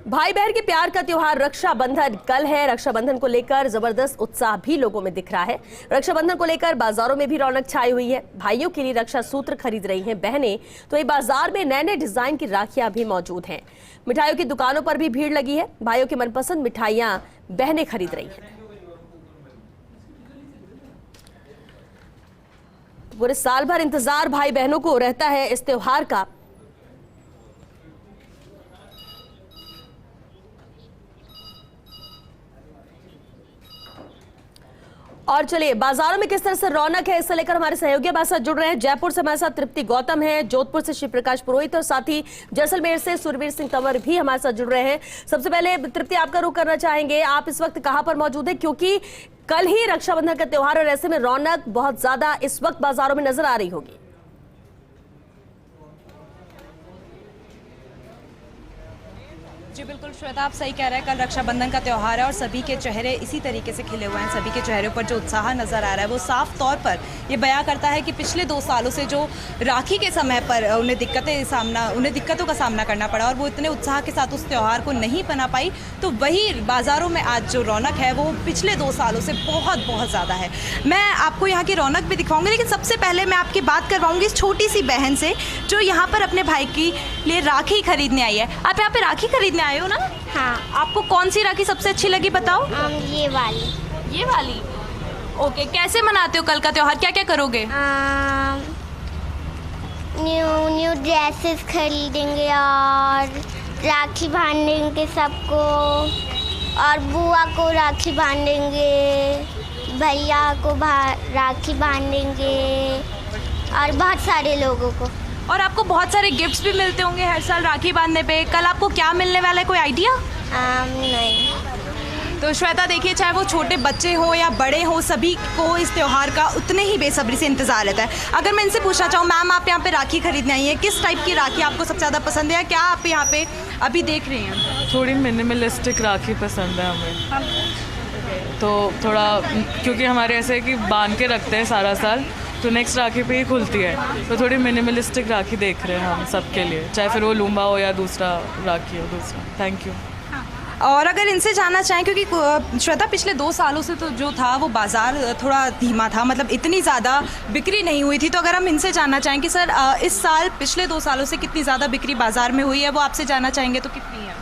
भाई बहन के प्यार का त्योहार रक्षाबंधन कल है। रक्षाबंधन को लेकर जबरदस्त उत्साह भी लोगों में दिख रहा है। रक्षाबंधन को लेकर बाजारों में भी रौनक छाई हुई है। भाइयों के लिए रक्षा सूत्र खरीद रही हैं बहनें, तो ये बाजार में नए नए डिजाइन की राखियां भी मौजूद हैं। मिठाइयों की दुकानों पर भी भीड़ लगी है। भाइयों की मनपसंद मिठाइयां बहनें खरीद रही हैं। पूरे साल भर इंतजार भाई बहनों को रहता है इस त्योहार का। और चलिए बाजारों में किस तरह से रौनक है, इससे लेकर हमारे सहयोगी हमारे साथ जुड़ रहे हैं। जयपुर से हमारे साथ तृप्ति गौतम है, जोधपुर से शिव प्रकाश पुरोहित और साथ ही जैसलमेर से सुरवीर सिंह तंवर भी हमारे साथ जुड़ रहे हैं। सबसे पहले तृप्ति आपका रुख करना चाहेंगे, आप इस वक्त कहां पर मौजूद है, क्योंकि कल ही रक्षाबंधन का त्योहार और ऐसे में रौनक बहुत ज्यादा इस वक्त बाजारों में नजर आ रही होगी। जी बिल्कुल श्वेता, आप सही कह रहे हैं। कल रक्षाबंधन का त्यौहार है और सभी के चेहरे इसी तरीके से खिले हुए हैं। सभी के चेहरे पर जो उत्साह नज़र आ रहा है वो साफ तौर पर ये बयां करता है कि पिछले 2 सालों से जो राखी के समय पर उन्हें दिक्कतों का सामना करना पड़ा और वो इतने उत्साह के साथ उस त्यौहार को नहीं बना पाई, तो वही बाज़ारों में आज जो रौनक है वो पिछले 2 सालों से बहुत बहुत ज़्यादा है। मैं आपको यहाँ की रौनक भी दिखाऊंगी, लेकिन सबसे पहले मैं आपकी बात करवाऊँगी इस छोटी सी बहन से जो यहाँ पर अपने भाई के लिए राखी खरीदने आई है। आप यहाँ पर राखी खरीदने आए हो ना? हाँ। आपको कौन सी राखी सबसे अच्छी लगी बताओ? ये वाली। ये वाली। ओके, कैसे मनाते हो कल का त्योहार, क्या क्या करोगे? न्यू ड्रेसेस खरीदेंगे और राखी बांधेंगे सबको, और बुआ को राखी बांधेंगे, भैया को राखी बांधेंगे और बहुत सारे लोगों को। और आपको बहुत सारे गिफ्ट्स भी मिलते होंगे हर साल राखी बांधने पे। कल आपको क्या मिलने वाला है, कोई आइडिया? नहीं। तो श्वेता देखिए, चाहे वो छोटे बच्चे हो या बड़े हो, सभी को इस त्यौहार का उतने ही बेसब्री से इंतजार रहता है। अगर मैं इनसे पूछना चाहूँ, मैम आप यहाँ पे राखी खरीदने आई हैं, किस टाइप की राखी आपको सबसे ज़्यादा पसंद है, क्या आप यहाँ पे अभी देख रही हैं? थोड़ी मिनिमलिस्टिक राखी पसंद है हमें। तो थोड़ा क्योंकि हमारे ऐसे है कि बांध के रखते हैं सारा साल, तो नेक्स्ट राखी पे ही खुलती है, तो थोड़ी मिनिमलिस्टिक राखी देख रहे हैं हम सबके लिए, चाहे फिर वो लूम्बा हो या दूसरा राखी हो दूसरा। Thank you. और अगर इनसे जानना चाहें, क्योंकि श्वेता पिछले 2 सालों से तो जो था वो बाज़ार थोड़ा धीमा था, मतलब इतनी ज़्यादा बिक्री नहीं हुई थी, तो अगर हम इनसे जानना चाहें कि सर इस साल पिछले 2 सालों से कितनी ज़्यादा बिक्री बाज़ार में हुई है, वो आपसे जानना चाहेंगे तो कितनी है?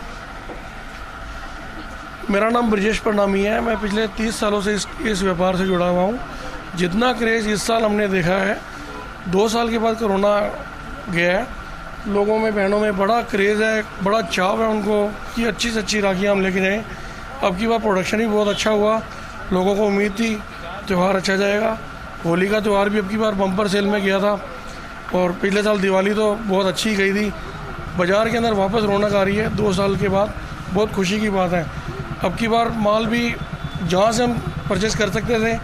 मेरा नाम ब्रजेश प्रणामी है। मैं पिछले 30 सालों से इस व्यापार से जुड़ा हुआ हूँ। जितना क्रेज़ इस साल हमने देखा है, 2 साल के बाद कोरोना गया है, लोगों में बहनों में बड़ा क्रेज़ है, बड़ा चाव है उनको कि अच्छी से अच्छी राखियाँ हम लेके जाएँ। अब की बार प्रोडक्शन भी बहुत अच्छा हुआ, लोगों को उम्मीद थी त्यौहार अच्छा जाएगा। होली का त्यौहार भी अब की बार बम्पर सेल में गया था और पिछले साल दिवाली तो बहुत अच्छी गई थी। बाज़ार के अंदर वापस रौनक आ रही है 2 साल के बाद, बहुत खुशी की बात है। अब की बार माल भी जहाँ से हम परचेज़ कर सकते थे,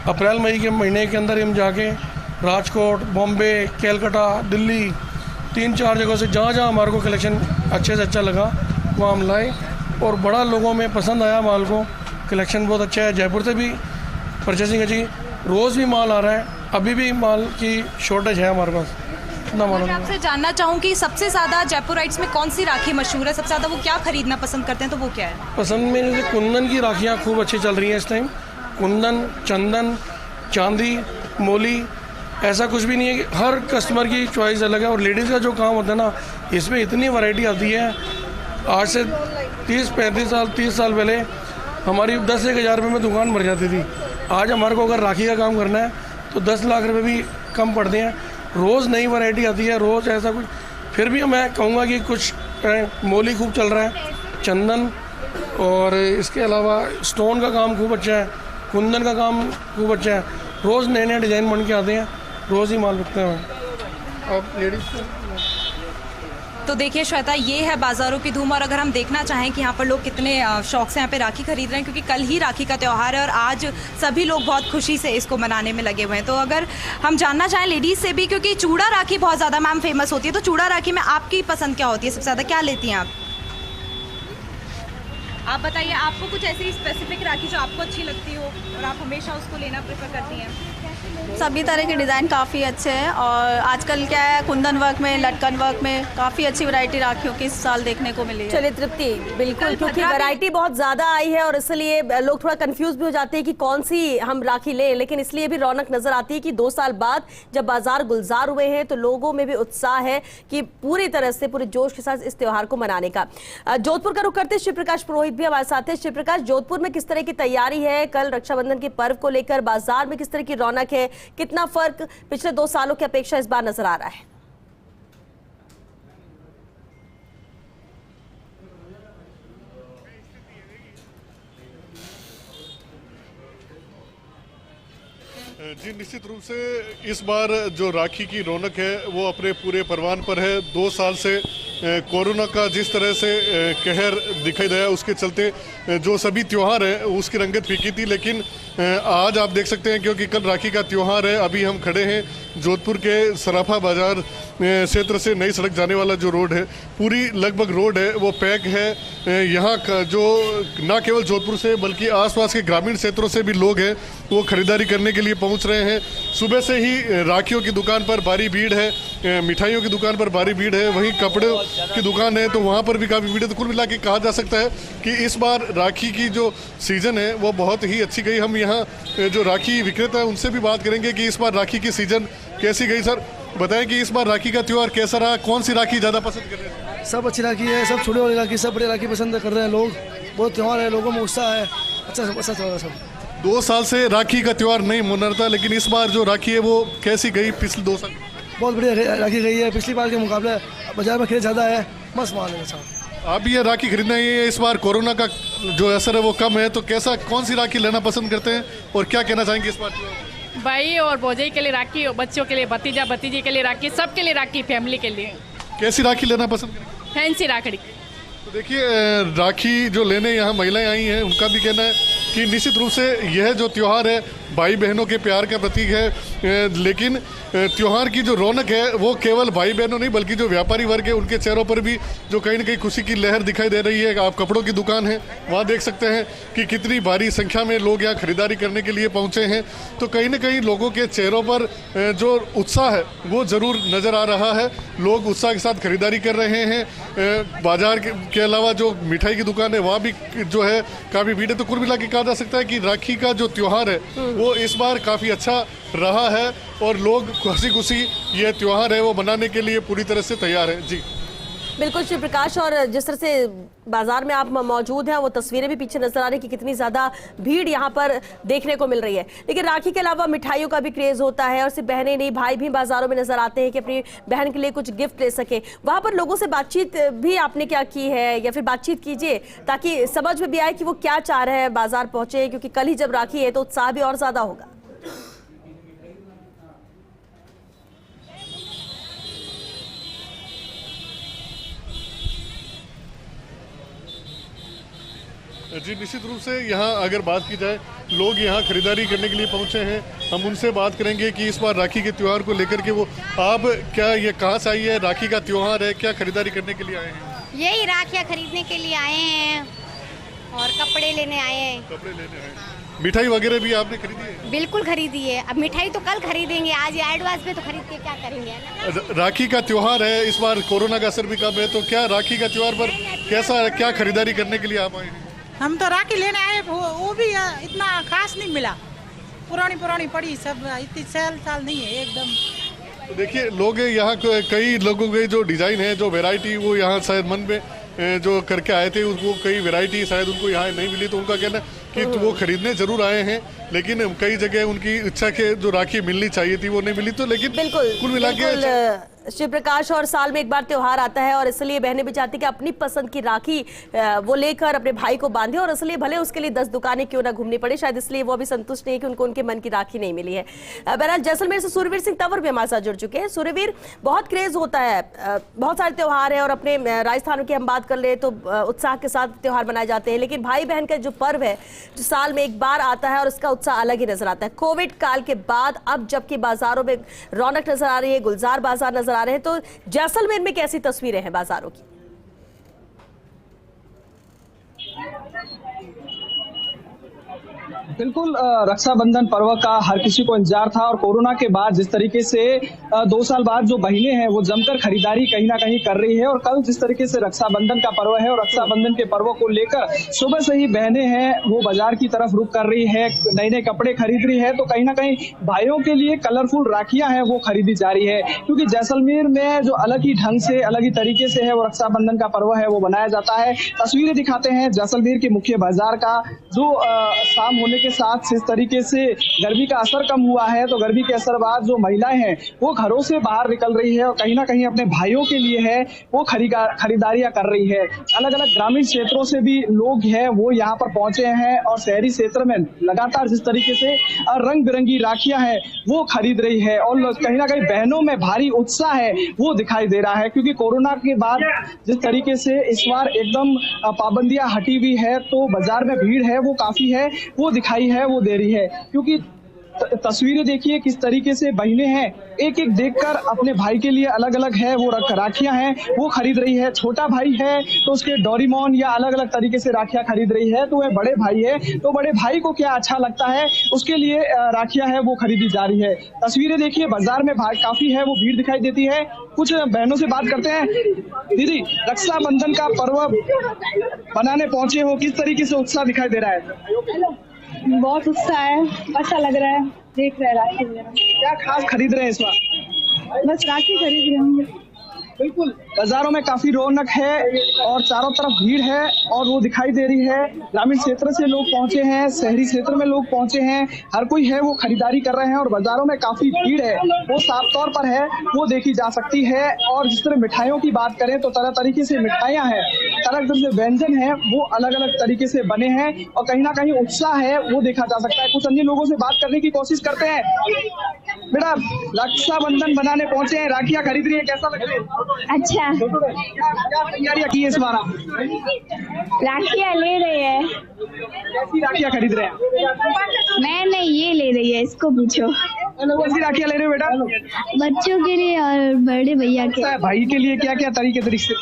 अप्रैल मई के महीने के अंदर हम जाके राजकोट, बॉम्बे, कैलकाटा, दिल्ली, 3-4 जगहों से जहाँ जहाँ हमारे को कलेक्शन अच्छे से अच्छा लगा वहाँ हम लाए और बड़ा लोगों में पसंद आया माल को। कलेक्शन बहुत अच्छा है। जयपुर से भी परचेसिंग अच्छी, रोज़ भी माल आ रहा है, अभी भी माल की शॉर्टेज है हमारे पास। इतना माल। मैं आपसे जानना चाहूँ कि सबसे ज़्यादा जयपुराइट्स में कौन सी राखी मशहूर है, सबसे ज़्यादा वो क्या खरीदना पसंद करते हैं, तो वो क्या है? पसंद में जैसे कुंदन की राखियाँ खूब अच्छी चल रही हैं इस टाइम। कुंदन, चंदन, चांदी, मोली, ऐसा कुछ भी नहीं है कि हर कस्टमर की चॉइस अलग है। और लेडीज़ का जो काम होता है ना, इसमें इतनी वैरायटी आती है। आज से 30 साल पहले हमारी 10-1 हज़ार रुपये में दुकान भर जाती थी। आज हमारे को अगर राखी का काम करना है तो 10 लाख रुपये भी कम पड़ते हैं। रोज़ नई वैरायटी आती है, रोज़ ऐसा कुछ। फिर भी मैं कहूँगा कि कुछ मोली खूब चल रहा है, चंदन, और इसके अलावा स्टोन का काम खूब अच्छा है, कुंदन का काम खूब अच्छा है। रोज़ नए नए डिज़ाइन बन के आते हैं, रोज़ ही माल बिकते हैं। और लेडीज़ तो देखिए श्वेता, ये है बाज़ारों की धूम। और अगर हम देखना चाहें कि यहाँ पर लोग कितने शौक से यहाँ पे राखी खरीद रहे हैं, क्योंकि कल ही राखी का त्यौहार है और आज सभी लोग बहुत खुशी से इसको मनाने में लगे हुए हैं। तो अगर हम जानना चाहें लेडीज़ से भी, क्योंकि चूड़ा राखी बहुत ज़्यादा मैम फेमस होती है, तो चूड़ा राखी में आपकी पसंद क्या होती है, सबसे ज़्यादा क्या लेती हैं आप बताइए। आपको कुछ ऐसी स्पेसिफिक राखी जो आपको अच्छी लगती हो और आप हमेशा उसको लेना प्रेफर करती हैं? सभी तरह के डिज़ाइन काफ़ी अच्छे हैं और आजकल क्या है कुंदन वर्क में, लटकन वर्क में काफ़ी अच्छी वैरायटी राखियों की इस साल देखने को मिली है। चलिए तृप्ति, बिल्कुल, क्योंकि वैरायटी बहुत ज्यादा आई है और इसलिए लोग थोड़ा कंफ्यूज भी हो जाते हैं कि कौन सी हम राखी लें, लेकिन इसलिए भी रौनक नजर आती है कि 2 साल बाद जब बाजार गुलजार हुए हैं तो लोगों में भी उत्साह है कि पूरी तरह से पूरे जोश के साथ इस त्योहार को मनाने का। जोधपुर का रुख करते शिव प्रकाश पुरोहित भी हमारे साथ है। शिव प्रकाश, जोधपुर में किस तरह की तैयारी है कल रक्षाबंधन के पर्व को लेकर? बाजार में किस तरह की रौनक है? कितना फर्क पिछले 2 सालों की अपेक्षा इस बार नजर आ रहा है? जी, निश्चित रूप से इस बार जो राखी की रौनक है वो अपने पूरे परवान पर है। 2 साल से कोरोना का जिस तरह से कहर दिखाई दिया उसके चलते जो सभी त्यौहार हैं उसकी रंगत फीकी थी, लेकिन आज आप देख सकते हैं क्योंकि कल राखी का त्यौहार है। अभी हम खड़े हैं जोधपुर के सराफा बाजार क्षेत्र से नई सड़क जाने वाला जो रोड है, पूरी लगभग रोड है वो पैक है। यहाँ का जो ना केवल जोधपुर से बल्कि आसपास के ग्रामीण क्षेत्रों से भी लोग हैं वो खरीदारी करने के लिए पहुँच रहे हैं। सुबह से ही राखियों की दुकान पर भारी भीड़ है, मिठाइयों की दुकान पर भारी भीड़ है, वहीं कपड़ों की दुकान है तो वहाँ पर भी काफ़ी भीड़ है। तो कुल मिला के कहा जा सकता है कि इस बार राखी की जो सीज़न है वो बहुत ही अच्छी गई। हम यहाँ जो राखी विक्रेता है उनसे भी बात करेंगे कि इस बार राखी की सीज़न कैसी गई। सर बताएं कि इस बार राखी का त्यौहार कैसा रहा, कौन सी राखी ज़्यादा पसंद कर रहे हैं? सब अच्छी राखी है, सब छोटे वाली राखी, सब बड़े राखी पसंद कर रहे हैं लोग। बहुत त्यौहार है, लोगों में उत्साह है, अच्छा त्यौहार सब। 2 साल से राखी का त्यौहार नहीं मना था, लेकिन इस बार जो राखी है वो कैसी गई पिछले 2 साल? बहुत बढ़िया राखी गई है, पिछली बार के मुकाबले बाजार में खेल ज़्यादा है, मस्त माल है साहब। आप भी ये राखी खरीदना ही है, इस बार कोरोना का जो असर है वो कम है, तो कैसा कौन सी राखी लेना पसंद करते हैं और क्या कहना चाहेंगे इस बार? भाई और भौजाई के लिए राखी और बच्चों के लिए, भतीजा भतीजी के लिए राखी, सबके लिए राखी, फैमिली के लिए। कैसी राखी लेना पसंद करेंगे? फैंसी राखड़ी। तो देखिए राखी जो लेने यहाँ महिलाएं आई हैं उनका भी कहना है कि निश्चित रूप से यह जो त्यौहार है भाई बहनों के प्यार का प्रतीक है, लेकिन त्यौहार की जो रौनक है वो केवल भाई बहनों नहीं बल्कि जो व्यापारी वर्ग है उनके चेहरों पर भी जो कहीं ना कहीं खुशी की लहर दिखाई दे रही है। आप कपड़ों की दुकान है वहाँ देख सकते हैं कि कितनी भारी संख्या में लोग यहाँ खरीदारी करने के लिए पहुँचे हैं, तो कहीं ना कहीं लोगों के चेहरों पर जो उत्साह है वो ज़रूर नज़र आ रहा है। लोग उत्साह के साथ खरीदारी कर रहे हैं। बाजार के अलावा जो मिठाई की दुकान है वहाँ भी जो है काफ़ी भीड़ है। तो कुल मिला के कहा जा सकता है कि राखी का जो त्यौहार है वो इस बार काफ़ी अच्छा रहा है और लोग खुशी खुशी ये त्यौहार है वो मनाने के लिए पूरी तरह से तैयार है। जी बिल्कुल शिव प्रकाश, और जिस तरह से बाजार में आप मौजूद हैं वो तस्वीरें भी पीछे नजर आ रही कि कितनी ज्यादा भीड़ यहाँ पर देखने को मिल रही है। लेकिन राखी के अलावा मिठाइयों का भी क्रेज होता है और सिर्फ बहनें नहीं भाई भी बाजारों में नजर आते हैं कि अपनी बहन के लिए कुछ गिफ्ट ले सके। वहां पर लोगों से बातचीत भी आपने क्या की है या फिर बातचीत कीजिए ताकि समझ में भी आए कि वो क्या चाह रहे हैं बाजार पहुंचे, क्योंकि कल ही जब राखी है तो उत्साह भी और ज्यादा होगा। जी निश्चित रूप से यहाँ अगर बात की जाए लोग यहाँ खरीदारी करने के लिए पहुँचे हैं, हम उनसे बात करेंगे कि इस बार राखी के त्यौहार को लेकर के वो आप क्या ये कहाँ से आई है, राखी का त्यौहार है, क्या खरीदारी करने के लिए आए हैं? यही राखियाँ खरीदने के लिए आए हैं और कपड़े लेने आए हैं। कपड़े लेने आए। मिठाई वगैरह भी आपने खरीदी है? बिल्कुल खरीदी है, अब मिठाई तो कल खरीदेंगे, आज एडवांस पे तो खरीद के क्या करेंगे। राखी का त्यौहार है, इस बार कोरोना का असर भी कम है, तो क्या राखी का त्यौहार पर कैसा क्या खरीदारी करने के लिए आप आए हैं? हम तो राखी लेने आए, वो भी इतना खास नहीं मिला, पुरानी पड़ी सब, इतनी साल नहीं है एकदम। तो देखिए लोग यहाँ कई लोगों के जो डिज़ाइन है जो वैरायटी वो यहाँ शायद मन में जो करके आए थे उसको कई वैरायटी शायद उनको यहाँ नहीं मिली, तो उनका कहना कि वो खरीदने जरूर आए हैं, लेकिन कई जगह उनकी इच्छा के जो राखी मिलनी चाहिए थी वो नहीं मिली। तो लेकिन बिल्कुल कुल मिला के शिव प्रकाश, और साल में एक बार त्योहार आता है और इसलिए बहनें भी चाहती कि अपनी पसंद की राखी वो लेकर अपने भाई को बांधे, और इसलिए भले उसके लिए 10 दुकानें क्यों ना घूमनी पड़े, शायद इसलिए वो अभी संतुष्ट नहीं है कि उनको उनके मन की राखी नहीं मिली है। बहरहाल जैसलमेर से सूर्यवीर सिंह तंवर भी हमारे साथ जुड़ चुके हैं। सूर्यवीर, बहुत क्रेज होता है, बहुत सारे त्योहार है और अपने राजस्थान की हम बात कर ले तो उत्साह के साथ त्योहार मनाए जाते हैं, लेकिन भाई बहन का जो पर्व है जो साल में एक बार आता है और उसका उत्साह अलग ही नजर आता है। कोविड काल के बाद अब जबकि बाजारों में रौनक नजर आ रही है, गुलजार बाजार नजर आ रहे हैं, तो जैसलमेर में कैसी तस्वीरें हैं बाजारों की? बिल्कुल रक्षाबंधन पर्व का हर किसी को इंतजार था और कोरोना के बाद जिस तरीके से 2 साल बाद जो बहनें हैं वो जमकर खरीदारी कहीं ना कहीं कर रही है और कल जिस तरीके से रक्षाबंधन का पर्व है और रक्षाबंधन के पर्व को लेकर सुबह से ही बहनें हैं वो बाजार की तरफ रुख कर रही है, नए नए कपड़े खरीद रही है। तो कहीं ना कहीं भाइयों के लिए कलरफुल राखियां हैं वो खरीदी जा रही है, क्योंकि जैसलमेर में जो अलग ही ढंग से अलग ही तरीके से है वो रक्षाबंधन का पर्व है वो मनाया जाता है। तस्वीरें दिखाते हैं जैसलमेर के मुख्य बाजार का, जो शाम होने के साथ जिस तरीके से गर्मी का असर कम हुआ है तो गर्मी के असर बाद जो महिलाएं हैं वो घरों से बाहर निकल रही है और कहीं ना कहीं अपने भाइयों के लिए है वो खरीदारियां कर रही है। अलग अलग ग्रामीण क्षेत्रों से भी लोग हैं वो यहाँ पर पहुंचे हैं और शहरी क्षेत्र में लगातार जिस तरीके से रंग बिरंगी राखियां हैं वो खरीद रही है और कहीं ना कहीं बहनों में भारी उत्साह है वो दिखाई दे रहा है, क्योंकि कोरोना के बाद जिस तरीके से इस बार एकदम पाबंदियां हटी हुई है तो बाजार में भीड़ है वो काफी है वो दिखाई है वो दे रही है। क्योंकि तस्वीरें देखिए किस तरीके से बहनें हैं एक एक देखकर अपने भाई के लिए अलग अलग है वो राखियां हैं वो खरीद रही है। छोटा भाई है तो उसके डोरेमोन या अलग अलग तरीके से राखियां खरीद रही है, तो वह बड़े भाई है तो बड़े भाई को क्या अच्छा लगता है उसके लिए राखियां है वो खरीदी जा रही है। तस्वीरें देखिए बाजार में काफी है वो भीड़ दिखाई देती है। कुछ बहनों से बात करते हैं। दीदी, रक्षाबंधन का पर्व बनाने पहुंचे हो, किस तरीके से उत्साह दिखाई दे रहा है? बहुत उत्साह है, अच्छा लग रहा है, देख रहे हैं राखी वगैरह। क्या खास खरीद रहे हैं इस बार? बस राखी खरीद रहे होंगे। बिल्कुल, बाजारों में काफी रौनक है और चारों तरफ भीड़ है और वो दिखाई दे रही है। ग्रामीण क्षेत्र से लोग पहुंचे हैं, शहरी क्षेत्र में लोग पहुंचे हैं, हर कोई है वो खरीदारी कर रहे हैं और बाजारों में काफी भीड़ है वो साफ तौर पर है वो देखी जा सकती है। और जिस तरह मिठाइयों की बात करें तो तरह तरीके से मिठाइयां हैं, तरह तरह से व्यंजन है वो अलग अलग तरीके से बने हैं और कहीं ना कहीं उत्साह है वो देखा जा सकता है। कुछ अन्य लोगों से बात करने की कोशिश करते हैं। बेटा, रक्षाबंधन बनाने पहुंचे हैं, राखियां खरीद रही है, कैसा लग रहा है? अच्छा, क्या तैयारियां की है इस बार? राखियाँ ले रहे हैं। कैसी राखियां खरीद रहे हैं? मैं नहीं, ये ले रही है, इसको पूछो। कैसी राखियां ले रहे हो बेटा? बच्चों के लिए और बड़े भैया के। भाई के लिए क्या क्या तरीके से?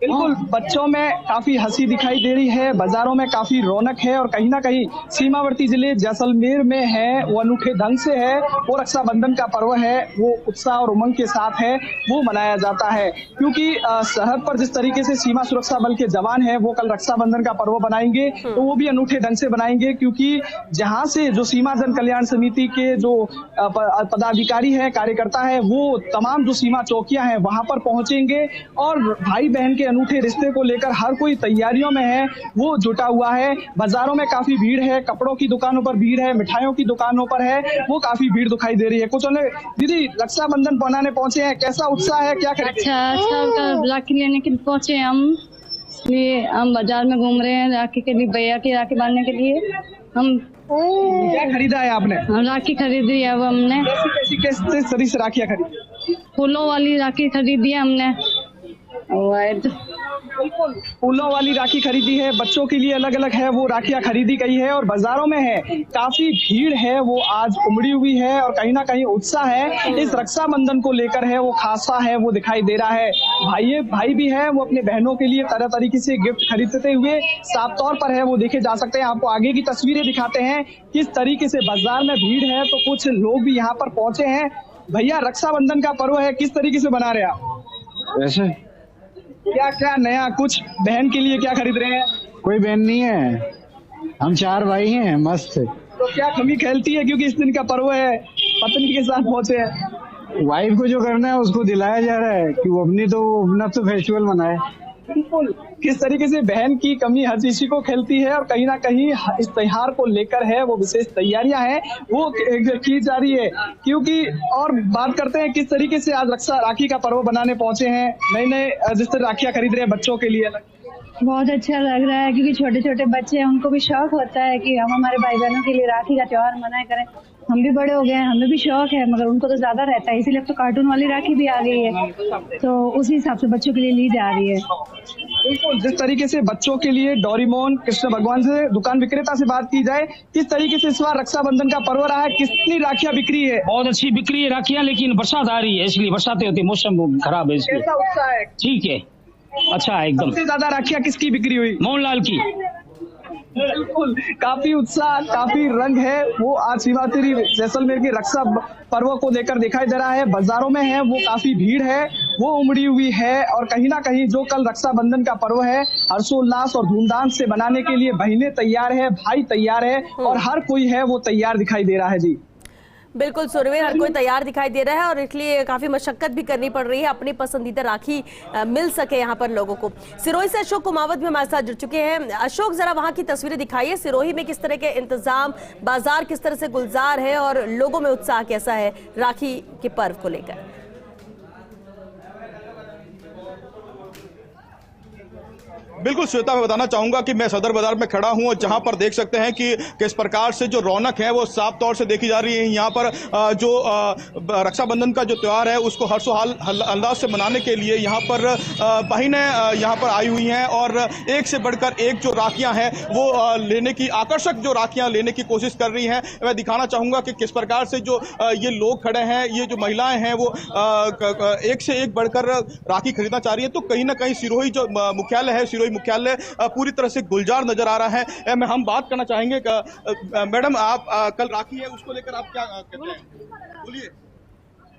बिल्कुल, बच्चों में काफी हंसी दिखाई दे रही है, बाजारों में काफी रौनक है और कहीं ना कहीं सीमावर्ती जिले जैसलमेर में है वो अनूठे ढंग से है वो रक्षाबंधन का पर्व है वो उत्साह और उमंग के साथ है वो मनाया जाता है। क्योंकि सरहद पर जिस तरीके से सीमा सुरक्षा बल के जवान हैं वो कल रक्षाबंधन का पर्व बनाएंगे तो वो भी अनूठे ढंग से बनाएंगे, क्योंकि जहां से जो सीमा जन कल्याण समिति के जो पदाधिकारी है कार्यकर्ता है वो तमाम जो सीमा चौकियां हैं वहां पर पहुंचेंगे और भाई बहन के अनूठे रिश्ते को लेकर हर कोई तैयारियों में है वो जुटा हुआ है। बाजारों में काफी भीड़ है, कपड़ों की दुकानों पर भीड़ है, मिठाइयों की दुकानों पर है वो काफी भीड़ दिखाई दे रही है। कुछ दीदी, रक्षाबंधन बनाने पहुंचे हैं, कैसा उत्साह है, क्या करें? अच्छा, राखी लेने के पहुंचे हम, इसलिए हम बाजार में घूम रहे हैं राखी के लिए, भैया की राखी बांधने के लिए। हम क्या खरीदा है आपने? राखी खरीदी है वो हमने। कैसी तरह से राखियां खरीदी? फूलों वाली राखी खरीदी है हमने। बिल्कुल, फूलों वाली राखी खरीदी है, बच्चों के लिए अलग अलग है वो राखियां खरीदी गई है और बाजारों में है काफी भीड़ है वो आज उमड़ी हुई है और कहीं ना कहीं उत्साह है इस रक्षाबंधन को लेकर है वो खासा है वो दिखाई दे रहा है। भाई भी है वो अपने बहनों के लिए तरह तरीके से गिफ्ट खरीदते हुए साफ तौर पर है वो देखे जा सकते हैं। आपको आगे की तस्वीरें दिखाते हैं किस तरीके से बाजार में भीड़ है, तो कुछ लोग भी यहाँ पर पहुंचे हैं। भैया, रक्षाबंधन का पर्व है, किस तरीके से बना रहे आप? वैसे क्या क्या नया, कुछ बहन के लिए क्या खरीद रहे हैं? कोई बहन नहीं है, हम 4 भाई हैं, मस्त है। तो क्या कमी खेलती है क्योंकि इस दिन का पर्व है, पत्नी के साथ पहुंचे हैं? वाइफ को जो करना है उसको दिलाया जा रहा है कि वो अपना तो फेस्टिवल मनाए। बिल्कुल, किस तरीके से बहन की कमी हर किसी को खेलती है और कहीं ना कहीं इस त्योहार को लेकर है वो विशेष तैयारियां हैं वो की जा रही है। क्योंकि और बात करते हैं किस तरीके से आज राखी का पर्व बनाने पहुंचे हैं, नए जिस तरह राखियां खरीद रहे हैं बच्चों के लिए। बहुत अच्छा लग रहा है क्योंकि छोटे छोटे बच्चे हैं, उनको भी शौक होता है कि हम हमारे भाई बहनों के लिए राखी का त्योहार मनाया करें। हम भी बड़े हो गए हैं, हमें भी शौक है, मगर उनको तो ज्यादा रहता है, इसीलिए तो कार्टून वाली राखी भी आ गई है, तो उसी हिसाब से बच्चों के लिए ली जा रही है। बिल्कुल, जिस तरीके से बच्चों के लिए डोरेमोन, कृष्ण भगवान से दुकान विक्रेता से बात की जाए, किस तरीके से इस बार रक्षाबंधन का पर्व रहा है, कितनी राखियां बिक्री है? बहुत अच्छी बिक्री है राखियां, लेकिन बरसात आ रही है इसलिए बरसातें होती, मौसम खराब है इसलिए। कैसा उत्साह है? ठीक है, अच्छा है एकदम। सबसे ज्यादा राखियां किसकी बिक्री हुई? मोहनलाल की। बिल्कुल, काफी उत्साह, काफी रंग है वो आज शिवरात्रि जैसलमेर की रक्षा पर्व को लेकर दिखाई दे रहा है। बाजारों में है वो काफी भीड़ है, वो उमड़ी हुई है और कहीं ना कहीं जो कल रक्षाबंधन का पर्व है हर्षोल्लास और धूमधाम से मनाने के लिए बहनें तैयार है, भाई तैयार है और हर कोई है वो तैयार दिखाई दे रहा है। जी बिल्कुल सुरवीर, हर कोई तैयार दिखाई दे रहा है और इसलिए काफी मशक्कत भी करनी पड़ रही है अपनी पसंदीदा राखी मिल सके यहाँ पर लोगों को। सिरोही से अशोक कुमावत भी हमारे साथ जुड़ चुके हैं। अशोक, जरा वहाँ की तस्वीरें दिखाइए, सिरोही में किस तरह के इंतजाम, बाजार किस तरह से गुलजार है और लोगों में उत्साह कैसा है राखी के पर्व को लेकर? बिल्कुल श्वेता, मैं बताना चाहूंगा कि मैं सदर बाजार में खड़ा हूं और जहां पर देख सकते हैं कि किस प्रकार से जो रौनक है वो साफ तौर से देखी जा रही है। यहां पर जो रक्षाबंधन का जो त्यौहार है उसको हर्षोल्लास से मनाने के लिए यहां पर बहनें यहां पर आई हुई हैं और एक से बढ़कर एक जो राखियां हैं वो लेने की, आकर्षक जो राखियां लेने की कोशिश कर रही हैं। मैं दिखाना चाहूंगा कि किस प्रकार से जो ये लोग खड़े हैं, ये जो महिलाएं हैं वो एक से एक बढ़कर राखी खरीदना चाह रही है। तो कहीं ना कहीं सिरोही जो मुख्यालय है, सिरोही मुख्यालय पूरी तरह से गुलजार नजर आ रहा है। हम बात करना चाहेंगे मैडम, आप कल राखी है उसको लेकर आप क्या कहते हैं, बोलिए।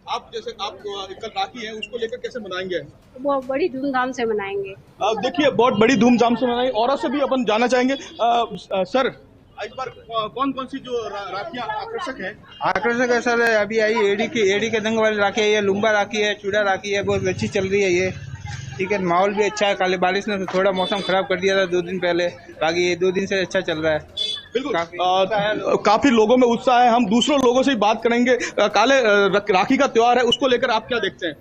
आप जैसे आप कल राखी है उसको लेकर कैसे मनाएंगे? बहुत बड़ी धूमधाम से मनाएंगे। देखिए बहुत बड़ी धूमधाम से मनाएंगे। और से भी अपन जानना चाहेंगे सर, इस बार कौन कौन सी जो राखियां आकर्षक है? आकर्षक है सर, अभी आई एडी के दंग वाली राखी है, ये लुम्बा राखी है, चूड़ा राखी है, बहुत अच्छी चल रही है ये। ठीक है, माहौल भी अच्छा है। काले बारिश ने थोड़ा मौसम खराब कर दिया था 2 दिन पहले, बाकी ये 2 दिन से अच्छा चल रहा है। बिल्कुल काफी लोगों में उत्साह है। हम दूसरों लोगों से ही बात करेंगे। काले राखी का त्योहार है उसको लेकर आप क्या देखते हैं?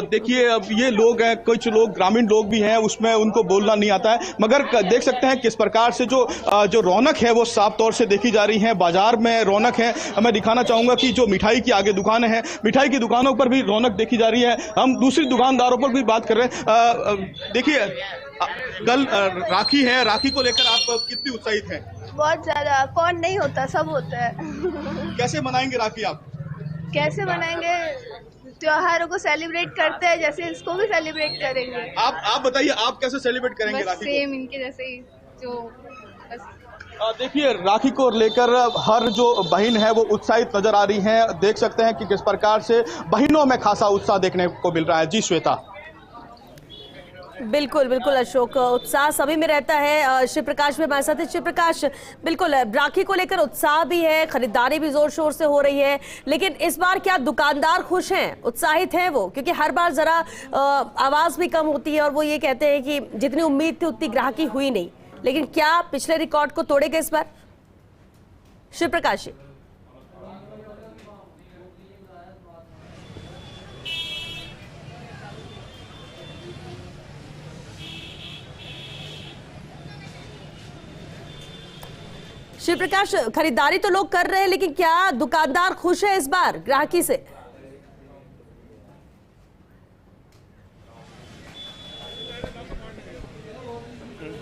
देखिए अब ये लोग हैं, कुछ लोग ग्रामीण लोग भी हैं, उसमें उनको बोलना नहीं आता है, मगर देख सकते हैं किस प्रकार से जो रौनक है वो साफ तौर से देखी जा रही है। बाजार में रौनक है। मैं दिखाना चाहूंगा कि जो मिठाई की आगे दुकानें हैं, मिठाई की दुकानों पर भी रौनक देखी जा रही है। हम दूसरी दुकानदारों पर भी बात कर रहे हैं। देखिए कल राखी है, राखी को लेकर आप कितनी उत्साहित हैं? बहुत ज्यादा। कौन नहीं होता, सब होता है। कैसे मनाएंगे राखी आप? कैसे मनाएंगे? त्योहारों को सेलिब्रेट करते हैं जैसे इसको भी सेलिब्रेट करेंगे। आप बताइए, आप कैसे सेलिब्रेट करेंगे राखी? सेम इनके जैसे ही जो देखिए राखी को लेकर हर जो बहन है वो उत्साहित नजर आ रही हैं। देख सकते हैं कि किस प्रकार से बहनों में खासा उत्साह देखने को मिल रहा है। जी श्वेता। बिल्कुल बिल्कुल अशोक, उत्साह सभी में रहता है। शिव प्रकाश भी हमारे साथ है। शिव प्रकाश, बिल्कुल राखी को लेकर उत्साह भी है, खरीदारी भी जोर शोर से हो रही है, लेकिन इस बार क्या दुकानदार खुश हैं, उत्साहित हैं वो? क्योंकि हर बार जरा आवाज भी कम होती है और वो ये कहते हैं कि जितनी उम्मीद थी उतनी ग्राहकी हुई नहीं, लेकिन क्या पिछले रिकॉर्ड को तोड़ेगा इस बार? शिव प्रकाश शिव प्रकाश, खरीदारी तो लोग कर रहे हैं, लेकिन क्या दुकानदार खुश है इस बार ग्राहकी से?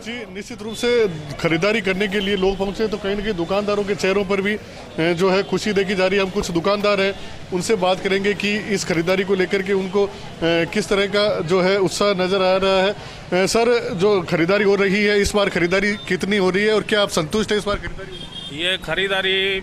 जी निश्चित रूप से खरीदारी करने के लिए लोग पहुंचे, तो कहीं ना कहीं दुकानदारों के चेहरों पर भी जो है खुशी देखी जा रही है। हम कुछ दुकानदार हैं, उनसे बात करेंगे कि इस खरीदारी को लेकर के उनको किस तरह का जो है उत्साह नज़र आ रहा है। सर, जो खरीदारी हो रही है इस बार खरीदारी कितनी हो रही है और क्या आप संतुष्ट हैं इस बार खरीदारी? ये खरीदारी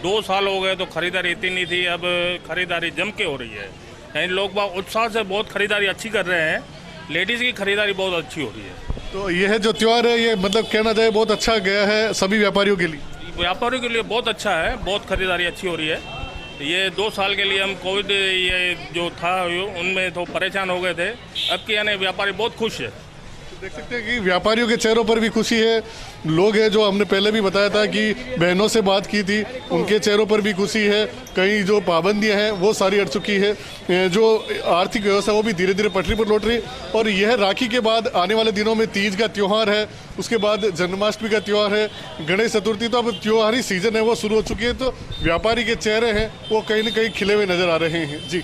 2 साल हो गए तो खरीदारी इतनी नहीं थी, अब खरीदारी जम के हो रही है। कहीं लोग बाग उत्साह से बहुत खरीदारी अच्छी कर रहे हैं। लेडीज़ की खरीदारी बहुत अच्छी हो रही है। तो यह जो त्यौहार है ये मतलब कहना जाए बहुत अच्छा गया है सभी व्यापारियों के लिए? व्यापारियों के लिए बहुत अच्छा है, बहुत खरीदारी अच्छी हो रही है। ये 2 साल के लिए हम कोविड ये जो था उनमें तो परेशान हो गए थे, अब के यानी व्यापारी बहुत खुश है। देख सकते हैं कि व्यापारियों के चेहरों पर भी खुशी है। लोग हैं जो हमने पहले भी बताया था कि बहनों से बात की थी, उनके चेहरों पर भी खुशी है। कई जो पाबंदियां हैं वो सारी हट चुकी है, जो आर्थिक व्यवस्था वो भी धीरे धीरे पटरी पर लौट रही। और यह राखी के बाद आने वाले दिनों में तीज का त्यौहार है, उसके बाद जन्माष्टमी का त्यौहार है, गणेश चतुर्थी, तो अब त्योहारी सीजन है वो शुरू हो चुकी है। तो व्यापारी के चेहरे हैं वो कहीं ना कहीं खिले हुए नजर आ रहे हैं। जी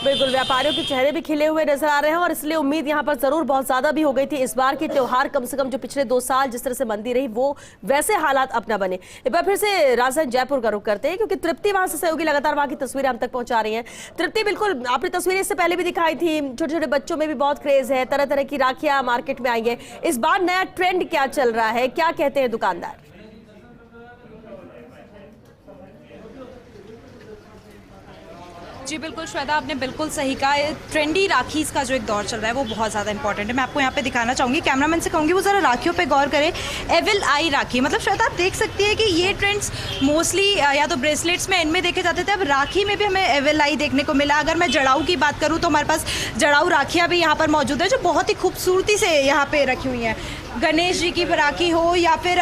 बिल्कुल, व्यापारियों के चेहरे भी खिले हुए नजर आ रहे हैं और इसलिए उम्मीद यहाँ पर जरूर बहुत ज्यादा भी हो गई थी इस बार की त्योहार कम से कम जो पिछले 2 साल जिस तरह से मंदी रही वो वैसे हालात अपना बने। एक बार फिर से राजधानी जयपुर का रुख करते हैं क्योंकि तृप्ति वहां से सहयोगी लगातार वहां की तस्वीरें हम तक पहुंचा रही हैं। तृप्ति, बिल्कुल आपने तस्वीरें इससे पहले भी दिखाई थी, छोटे छोटे बच्चों में भी बहुत क्रेज है, तरह तरह की राखियां मार्केट में आई है। इस बार नया ट्रेंड क्या चल रहा है, क्या कहते हैं दुकानदार? जी बिल्कुल श्वेता, आपने बिल्कुल सही कहा। ट्रेंडी राखीज का जो एक दौर चल रहा है वो बहुत ज़्यादा इंपॉर्टेंट है। मैं आपको यहाँ पे दिखाना चाहूँगी, कैमरामैन से कहूँगी वो ज़रा राखियों पे गौर करें। एविल आई राखी, मतलब श्वेता आप देख सकती है कि ये ट्रेंड्स मोस्टली या तो ब्रेसलेट्स में इनमें देखे जाते थे, अब राखी में भी हमें एविल आई देखने को मिला। अगर मैं जड़ाऊ की बात करूँ तो हमारे पास जड़ाऊ राखियाँ भी यहाँ पर मौजूद है जो बहुत ही खूबसूरती से यहाँ पे रखी हुई हैं। गणेश जी की राखी हो या फिर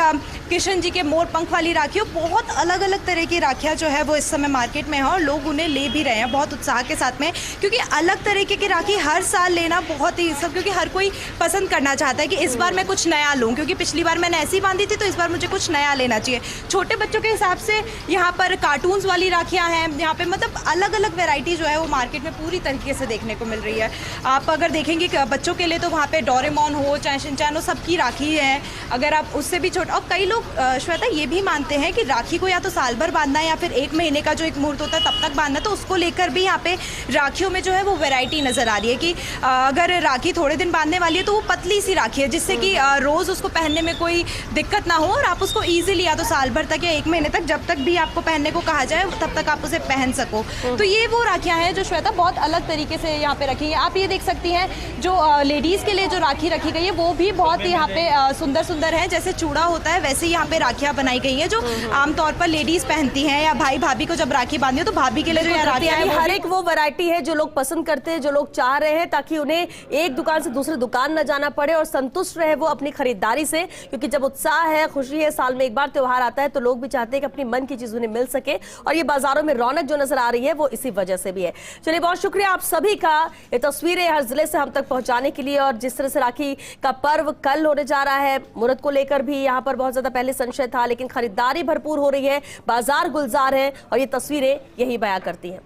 कृष्ण जी के मोर पंख वाली राखी हो, बहुत अलग अलग तरह की राखियाँ जो है वो इस समय मार्केट में है और लोग उन्हें ले भी रहे हैं बहुत उत्साह के साथ में, क्योंकि अलग तरीके की राखी हर साल लेना बहुत ही सब, क्योंकि हर कोई पसंद करना चाहता है कि इस बार मैं कुछ नया लूँ, क्योंकि पिछली बार मैंने ऐसी बांधी थी तो इस बार मुझे कुछ नया लेना चाहिए। छोटे बच्चों के हिसाब से यहाँ पर कार्टून्स वाली राखियाँ हैं, यहाँ पे मतलब अलग अलग वेराइटी जो है वो मार्केट में पूरी तरीके से देखने को मिल रही है। आप अगर देखेंगे बच्चों के लिए तो वहाँ पे डोरेमोन हो चाहे शिनचैन हो, सबकी राखी है। अगर आप उससे भी छोटा, और कई लोग श्वेता ये भी मानते हैं कि राखी को या तो साल भर बांधना है या फिर 1 महीने का जो एक मुहूर्त होता है तब तक बांधना, तो उसको लेकर भी यहाँ पे राखियों में जो है वो वैरायटी नजर आ रही है कि अगर राखी थोड़े दिन बांधने वाली है तो वो पतली सी राखी है जिससे कि रोज उसको पहनने में कोई दिक्कत ना हो और आप उसको ईजिली या तो साल भर तक या 1 महीने तक जब तक भी आपको पहनने को कहा जाए तब तक आप उसे पहन सको। तो ये वो राखियाँ हैं जो श्वेता बहुत अलग तरीके से यहाँ पे रखी है। आप ये देख सकती हैं जो लेडीज के लिए जो राखी रखी गई है वो भी बहुत यहाँ पे सुंदर सुंदर है। जैसे चूड़ा होता है वैसे यहाँ पे राखियाँ बनाई गई हैं जो आमतौर पर लेडीज पहनती हैं, या भाई भाभी को जब राखी बांधी हो तो भाभी के लिए जो राखियाँ हैं हर एक वो वैरायटी है जो लोग पसंद करते हैं, जो लोग चाह रहे हैं, ताकि उन्हें एक दुकान से दूसरी दुकान न जाना पड़े और संतुष्ट रहे वो अपनी खरीदारी से। क्योंकि जब उत्साह है, खुशी है, साल में एक बार त्योहार आता है तो लोग भी चाहते हैं कि अपनी मन की चीज उन्हें मिल सके और ये बाजारों में रौनक जो नजर आ रही है वो इसी वजह से भी है। चलिए, बहुत शुक्रिया आप सभी का ये तस्वीरें हर जिले से हम तक पहुंचाने के लिए। और जिस तरह से राखी का पर्व कल होने जा रहा है, मुहूर्त को लेकर भी यहाँ पर बहुत ज्यादा पहले संशय था, लेकिन खरीदारी भरपूर हो रही है, बाजार गुलजार है और ये तस्वीरें यही बयां करती हैं।